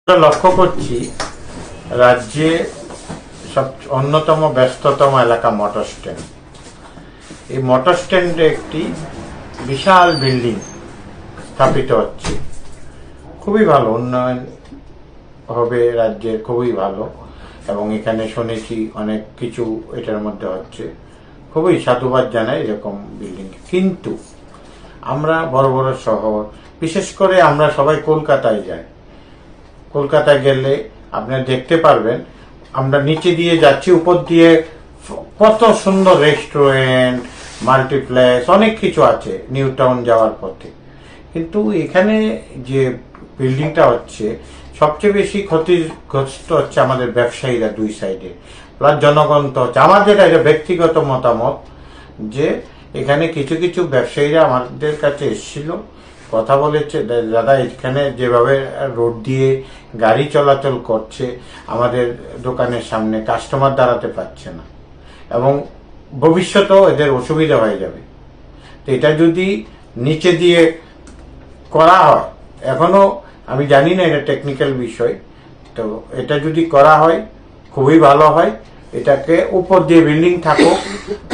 আমরা লক্ষ্য করছি রাজ্যে সব অন্যতম ব্যস্ততম এলাকা মোটর স্ট্যান্ড। এই মোটর স্ট্যান্ডে একটি বিশাল বিল্ডিং স্থাপিত হচ্ছে। খুবই ভালো, উন্নয়ন হবে রাজ্যের, খুবই ভালো। এবং এখানে শুনেছি অনেক কিছু এটার মধ্যে হচ্ছে, খুবই সাধুবাদ জানাই এরকম বিল্ডিং। কিন্তু আমরা বড় বড় শহর, বিশেষ করে আমরা সবাই কলকাতায় যাই। কলকাতায় গেলে আপনারা দেখতে পারবেন আমরা নিচে দিয়ে যাচ্ছি, উপর দিয়ে কত সুন্দর রেস্টুরেন্ট, মাল্টিপ্লেক্স, অনেক কিছু আছে নিউ টাউন যাওয়ার পথে। কিন্তু এখানে যে বিল্ডিংটা হচ্ছে, সবচেয়ে বেশি ক্ষতিগ্রস্ত হচ্ছে আমাদের ব্যবসায়ীরা দুই সাইডে, প্লাস জনগণ তো হচ্ছে। আমাদের এটা ব্যক্তিগত মতামত যে এখানে কিছু কিছু ব্যবসায়ীরা আমাদের কাছে এসেছিল, কথা বলেছে, দাদা এখানে যেভাবে রোড দিয়ে গাড়ি চলাচল করছে, আমাদের দোকানের সামনে কাস্টমার দাঁড়াতে পারছে না এবং ভবিষ্যতেও এদের অসুবিধা হয়ে যাবে। তো এটা যদি নিচে দিয়ে করা হয়, এখনো আমি জানি না, এটা টেকনিক্যাল বিষয়, তো এটা যদি করা হয় খুবই ভালো হয়। এটাকে উপর দিয়ে বিল্ডিং থাকুক,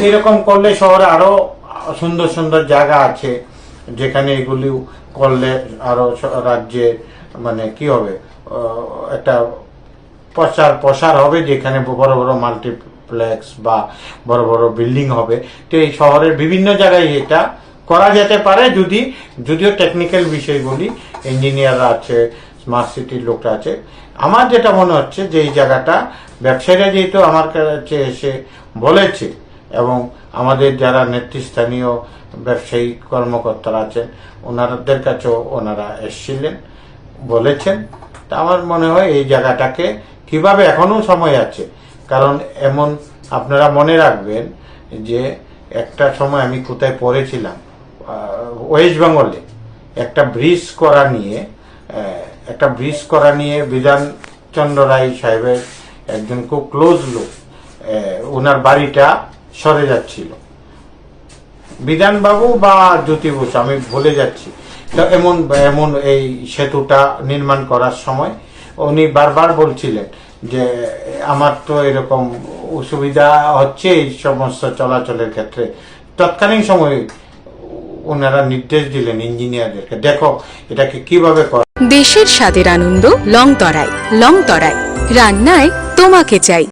এরকম করলে শহরে আরো সুন্দর সুন্দর জায়গা আছে যেখানে এগুলি করলে আরো রাজ্যে মানে কি হবে, একটা প্রসার হবে, যেখানে বড় বড় মাল্টিপ্লেক্স বা বড় বড় বিল্ডিং হবে। তো এই শহরের বিভিন্ন জায়গায় এটা করা যেতে পারে, যদিও টেকনিক্যাল বিষয়গুলি ইঞ্জিনিয়াররা আছে, স্মার্ট সিটির লোকরা আছে। আমার যেটা মনে হচ্ছে যে এই জায়গাটা ব্যবসায়ীরা যেহেতু আমার কাছে এসে বলেছে এবং আমাদের যারা নেতৃস্থানীয় ব্যবসায়ী কর্মকর্তারা আছেন ওনাদের কাছেও ওনারা এসেছিলেন, বলেছেন। তা আমার মনে হয় এই জায়গাটাকে কিভাবে, এখনো সময় আছে, কারণ এমন আপনারা মনে রাখবেন যে একটা সময় আমি কোথায় পড়েছিলাম, ওয়েস্ট বেঙ্গলে একটা ব্রিজ করা নিয়ে বিধানচন্দ্র রায় সাহেবের একজন খুব ক্লোজ লোক, ওনার বাড়িটা সরে যাচ্ছিল, বিধানবাবু বা জ্যোতি বসু, আমি ভুলে যাচ্ছি। তো এমন এই সেতুটা নির্মাণ করার সময় উনি বারবার বলছিলেন যে আমার তো এরকম অসুবিধা হচ্ছে এই সমস্ত চলাচলের ক্ষেত্রে। তৎকালীন সময়ে ওনারা নির্দেশ দিলেন ইঞ্জিনিয়ারদেরকে, দেখো এটাকে কিভাবে করা। দেশের স্বাদের আনন্দ লংতরাই, রান্নায় তোমাকে চাই।